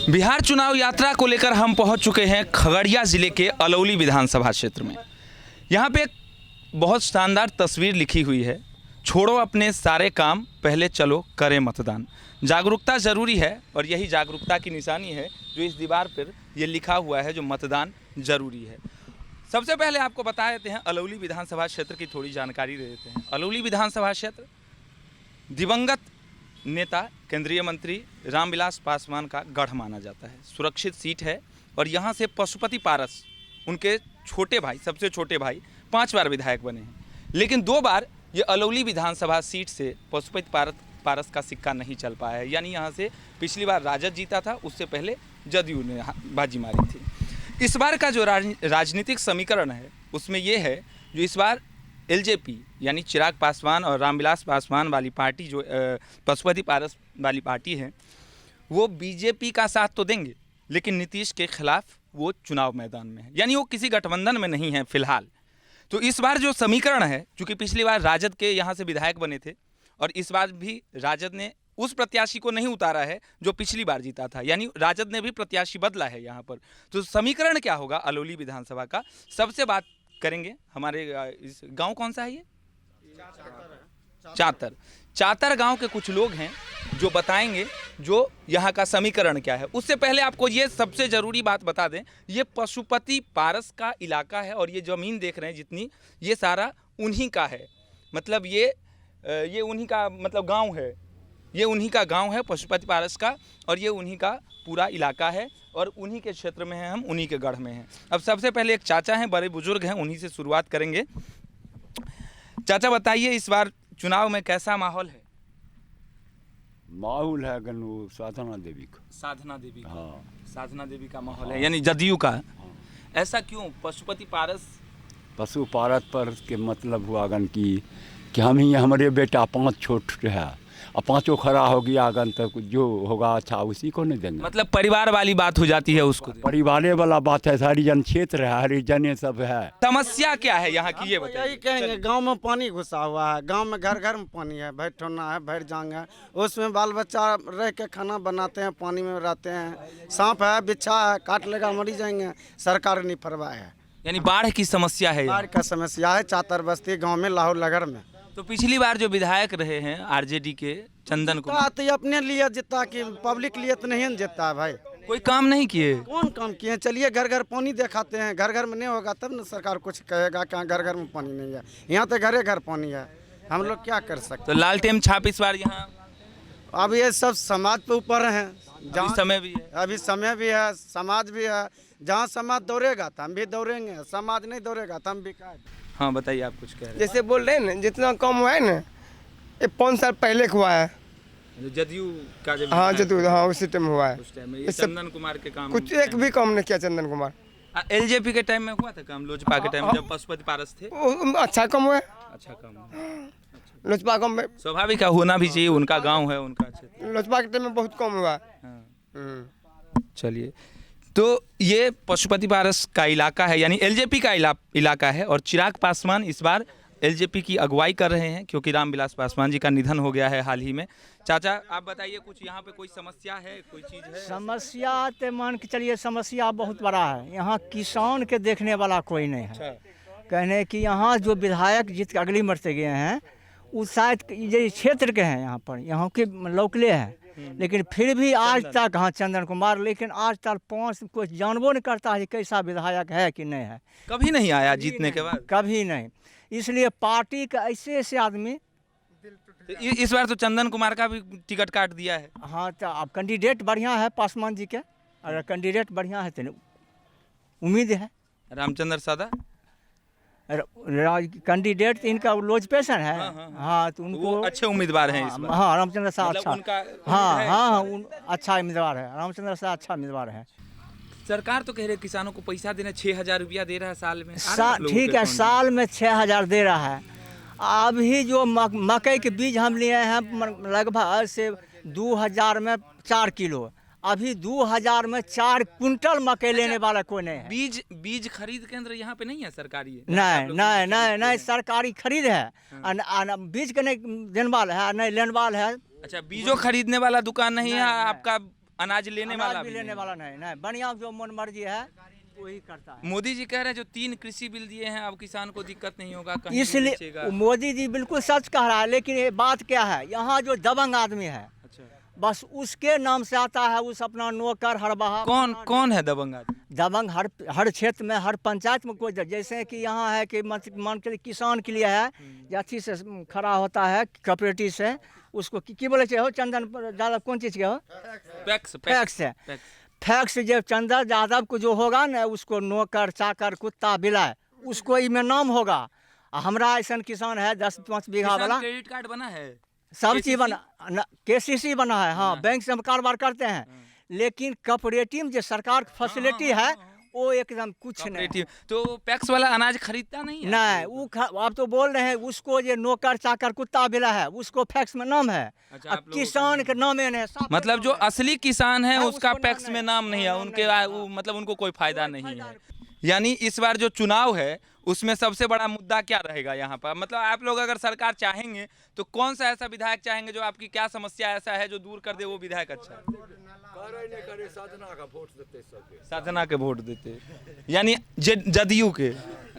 बिहार चुनाव यात्रा को लेकर हम पहुंच चुके हैं खगड़िया ज़िले के अलौली विधानसभा क्षेत्र में। यहां पे एक बहुत शानदार तस्वीर लिखी हुई है, छोड़ो अपने सारे काम, पहले चलो करें मतदान। जागरूकता ज़रूरी है और यही जागरूकता की निशानी है जो इस दीवार पर ये लिखा हुआ है, जो मतदान ज़रूरी है। सबसे पहले आपको बता देते हैं अलौली विधानसभा क्षेत्र की थोड़ी जानकारी दे देते हैं। अलौली विधानसभा क्षेत्र दिवंगत नेता केंद्रीय मंत्री रामविलास पासवान का गढ़ माना जाता है। सुरक्षित सीट है और यहाँ से पशुपति पारस, उनके छोटे भाई, सबसे छोटे भाई 5 बार विधायक बने हैं, लेकिन 2 बार ये अलौली विधानसभा सीट से पशुपति पारस का सिक्का नहीं चल पाया है। यानी यहाँ से पिछली बार राजद जीता था, उससे पहले जदयू ने बाजी मारी थी। इस बार का जो राजनीतिक समीकरण है उसमें ये है, जो इस बार एलजेपी यानी चिराग पासवान और रामविलास पासवान वाली पार्टी, जो पशुपति पारस वाली पार्टी है, वो बीजेपी का साथ तो देंगे लेकिन नीतीश के खिलाफ वो चुनाव मैदान में है, यानी वो किसी गठबंधन में नहीं है फिलहाल। तो इस बार जो समीकरण है, चूँकि पिछली बार राजद के यहाँ से विधायक बने थे और इस बार भी राजद ने उस प्रत्याशी को नहीं उतारा है जो पिछली बार जीता था, यानी राजद ने भी प्रत्याशी बदला है यहाँ पर। तो समीकरण क्या होगा अलौली विधानसभा का, सबसे बात करेंगे। हमारे इस गांव कौन सा है ये? चातर गांव के कुछ लोग हैं जो बताएंगे जो यहाँ का समीकरण क्या है। उससे पहले आपको ये सबसे ज़रूरी बात बता दें, ये पशुपति पारस का इलाका है और ये ज़मीन देख रहे हैं जितनी, ये सारा उन्हीं का है। मतलब ये उन्हीं का मतलब गांव है, ये उन्हीं का गांव है पशुपति पारस का, और ये उन्हीं का पूरा इलाका है और उन्हीं के क्षेत्र में हैं हम, उन्हीं के गढ़ में हैं। अब सबसे पहले एक चाचा हैं, बड़े बुजुर्ग हैं, उन्हीं से शुरुआत करेंगे। चाचा बताइए, इस बार चुनाव में कैसा माहौल है? माहौल है गनु साधना देवी का। साधना देवी का? हाँ, साधना देवी का माहौल है, यानी जदयू का। हाँ। ऐसा क्यों? पशुपति पारस पर के मतलब हुआ गन की कि हम ही, हमारे बेटा 5 छोट है और 5 खड़ा हो गया गन, तक जो होगा अच्छा उसी को नहीं देंगे। मतलब परिवार वाली बात हो जाती है उसको। परिवार वाला बात है, हरिजन क्षेत्र है, हरिजन सब है। समस्या क्या है यहाँ की, ये बताइए। यही कहेंगे, गांव में पानी घुसा हुआ है, गांव में घर घर में पानी है, भर ठोना है, भर जांग है, उसमें बाल बच्चा रह के खाना बनाते हैं, पानी में रहते हैं, सांप है, बिच्छा है, काट लेगा मरी जाएंगे, सरकार नहीं फरवाए है। यानी बाढ़ की समस्या है। बाढ़ का समस्या है चातर बस्ती गाँव में, लाहौर नगर में। तो पिछली बार जो विधायक रहे हैं आरजेडी के चंदन कुमार, तो अपने लिए जीता कि पब्लिक लिए तो नहीं जीता है भाई। कोई काम नहीं किए। कौन काम किए हैं? चलिए घर घर पानी दिखाते हैं, घर घर में नहीं होगा तब ना सरकार कुछ कहेगा कि घर घर में पानी नहीं है। यहाँ तो घरे घर पानी है, हम लोग क्या कर सकते। तो लालटेन छाप इस बार यहाँ अब ये सब समाज पे ऊपर है, अभी समय भी है। अभी समय भी है, समाज भी है। जहाँ समाज दौड़ेगा तो हम भी दौड़ेंगे, समाज नहीं दौड़ेगा तो हम भी क्या। हाँ बताइए, आप कुछ कह रहे जैसे बोल रहे हैं ना, जितना कम हुआ है ना, ये 5 साल पहले हुआ है। हैं? जदयू का जब हाँ जदयू, हाँ उसी टाइम हुआ है। उस टाइम में ये चंदन कुमार के काम कुछ एक भी काम नहीं किया चंदन कुमार। एलजेपी के टाइम में हुआ था काम, लोजपा के टाइम जब पशुपति पारस थे। अच्छा काम हुआ है, अच्छा काम। लोजपा काम में स्वाभाविक है, होना भी चाहिए, उनका गांव है, उनका क्षेत्र। लोजपा के टाइम में बहुत कम हुआ है। हाँ। चलिए, तो ये पशुपति पारस का इलाका है, यानी एलजेपी का इलाका है, और चिराग पासवान इस बार एलजेपी की अगुवाई कर रहे हैं क्योंकि रामविलास पासवान जी का निधन हो गया है हाल ही में। चाचा आप बताइए, कुछ यहाँ पे कोई समस्या है, कोई चीज़ है? समस्या तो मान के चलिए, समस्या बहुत बड़ा है। यहाँ किसान के देखने वाला कोई नहीं है। अच्छा। कहने कि यहाँ जो विधायक जीत के अगली मरते गए हैं, वो शायद ये क्षेत्र के हैं, यहाँ के लोकले हैं, लेकिन फिर भी आज तक, हाँ चंदन कुमार, लेकिन आज तक 5 कोई जानबो नहीं करता है कि कैसा विधायक है कि नहीं है। कभी नहीं आया जीतने के बाद? कभी नहीं। इसलिए पार्टी का ऐसे आदमी, तो इस बार तो चंदन कुमार का भी टिकट काट दिया है। हाँ तो अब कैंडिडेट बढ़िया है पासवान जी के, अगर कैंडिडेट बढ़िया है तो उम्मीद है। रामचंद्र सादा कैंडिडेट इनका लोज पेशन है। हाँ तो उनको वो अच्छे उम्मीदवार हैं इस बार। हाँ रामचंद्र शाह मतलब अच्छा, उनका हाँ अच्छा उम्मीदवार है, रामचंद्र शाह अच्छा उम्मीदवार है। सरकार तो कह रही है किसानों को पैसा देना, 6,000 रुपया दे रहा है साल में। ठीक है, साल में 6,000 दे रहा है। अभी जो मकई के बीज हम लिए हैं लगभग से 2,000 में 4 किलो, अभी 2000 में 4 कुंटल मकई लेने वाला कोई नहीं है। बीज खरीद केंद्र यहाँ पे नहीं है सरकारी? नहीं सरकारी खरीद है, बीज के नहीं देने वाला है, नहीं लेने वाला है। अच्छा, बीजों खरीदने वाला दुकान नहीं है आपका? अनाज लेने वाला भी भी लेने नहीं। वाला नहीं बढ़िया जो मन मर्जी है वही करता है। मोदी जी कह रहे हैं जो 3 कृषि बिल दिए हैं अब किसान को दिक्कत नहीं होगा, कहीं भी इसलिए बेचेगा। मोदी जी बिल्कुल सच कह रहा है, लेकिन ये बात क्या है, यहाँ जो दबंग आदमी है अच्छा, बस उसके नाम से आता है, उस अपना नौकर हरबहा कौन है दबंग आदमी? दबंग हर क्षेत्र में, हर पंचायत में कोई, जैसे कि यहाँ है कि मान के लिए किसान के लिए है, जाति से खड़ा होता है कोऑपरेटिव से, उसको की बोले हो चंदन ज़्यादा कौन चीज़ के हो, फैक्स है, फैक्स जो चंदन यादव को जो होगा ना, उसको नौकर चाकर कुत्ता बिलाए उसको इनमें नाम होगा। हमरा ऐसा किसान है 10-5 बीघा वाला, क्रेडिट कार्ड बना है, सब चीज़ बना, KCC बना है, हाँ बैंक से हम कारोबार करते हैं, लेकिन कोऑपरेटिव जो सरकार की फैसिलिटी है वो एकदम कुछ नहीं। कोऑपरेटिव तो पैक्स वाला अनाज खरीदता नहीं है? नहीं वो आप तो बोल रहे हैं उसको ये नौकर चाकर कुत्ता बिला है उसको फैक्स में नाम है, अच्छा, अब आप लोगों किसान के नाम है नहीं, सब मतलब जो असली किसान है हाँ, उसका उसको नाम पैक्स में नहीं। नाम नहीं है, नाम उनके नहीं। वो मतलब उनको कोई फायदा नहीं है। यानी इस बार जो चुनाव है उसमें सबसे बड़ा मुद्दा क्या रहेगा यहाँ पर? मतलब आप लोग अगर सरकार चाहेंगे तो कौन सा ऐसा विधायक चाहेंगे जो आपकी क्या समस्या ऐसा है जो दूर कर दे, वो विधायक अच्छा है? साधना के वोट देते, यानी जदयू के।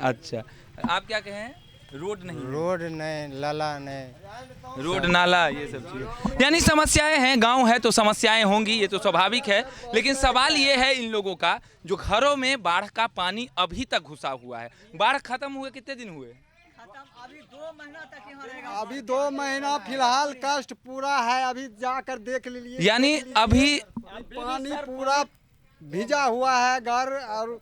अच्छा, आप क्या कहें? रोड नहीं, लाला नहीं, रोड नाला ये सब चीज़ें, यानी समस्याएं हैं, गांव है तो समस्याएं होंगी, ये तो स्वाभाविक है। लेकिन सवाल ये है इन लोगों का जो घरों में बाढ़ का पानी अभी तक घुसा हुआ है। बाढ़ खत्म हुए कितने दिन हुए? अभी 2 महीना तक यहाँ रहेगा। अभी 2 महीना फिलहाल कष्ट पूरा है, अभी जाकर देख लीजिए। यानी अभी पानी पूरा भिजा हुआ है घर और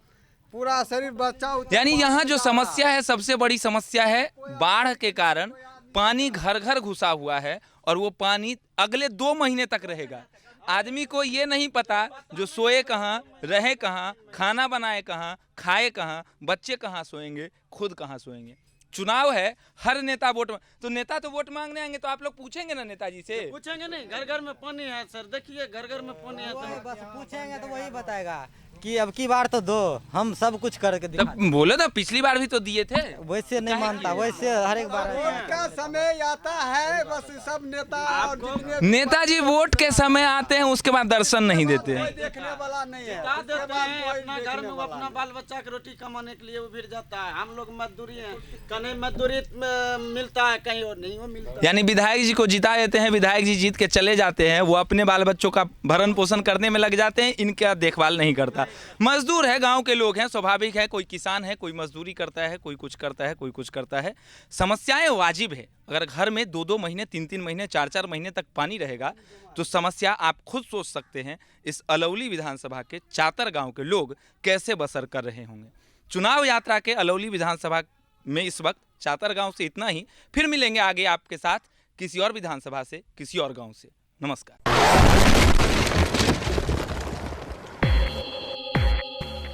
पूरा शरीर बच्चा, यानी यहाँ जो समस्या है सबसे बड़ी समस्या है बाढ़ के कारण पानी घर घर घुसा हुआ है और वो पानी अगले 2 महीने तक रहेगा। आदमी को ये नहीं पता जो सोए कहाँ, रहे कहाँ, खाना बनाए कहाँ, खाए कहाँ, बच्चे कहाँ सोएंगे, खुद कहाँ सोएंगे। चुनाव है, हर नेता वोट, तो नेता तो वोट मांगने आएंगे तो आप लोग पूछेंगे ना नेताजी से? पूछेंगे नहीं, घर घर में पानी है सर, देखिए घर घर में पानी है तो बस पूछेंगे तो वही बताएगा कि अब की बार तो दो, हम सब कुछ करके दिखा। तब बोले ना पिछली बार भी तो दिए थे। वैसे नहीं मानता, वैसे हर एक बार वोट का समय आता है, बस सब नेता और जितने नेताजी वोट के समय आते हैं, उसके बाद दर्शन नहीं देते हैं। कोई देखने वाला नहीं है। बता उसके देते बाद हैं कोई अपना घर देखने में वाला अपना बाल बच्चा के रोटी कमाने के लिए वो भिड़ जाता है। हम लोग मजदूरी हैं, कहीं मजदूरी मिलता है, कहीं और नहीं वो मिलता। यानी विधायक जी को जिता देते हैं, विधायक जी जीत के चले जाते हैं, वो अपने बाल बच्चों का भरण पोषण करने में लग जाते हैं, इनका देखभाल नहीं करता। मजदूर है, गांव के लोग हैं, स्वाभाविक है, कोई किसान है, कोई मजदूरी करता है, कोई कुछ करता है, कोई कुछ करता है। समस्याएं वाजिब है। अगर घर में 2-2 महीने, 3-3 महीने, 4-4 महीने तक पानी रहेगा तो समस्या आप खुद सोच सकते हैं इस अलौली विधानसभा के चातर गांव के लोग कैसे बसर कर रहे होंगे। चुनाव यात्रा के अलौली विधानसभा में इस वक्त चातर गांव से इतना ही। फिर मिलेंगे आगे आपके साथ किसी और विधानसभा से, किसी और गांव से। नमस्कार।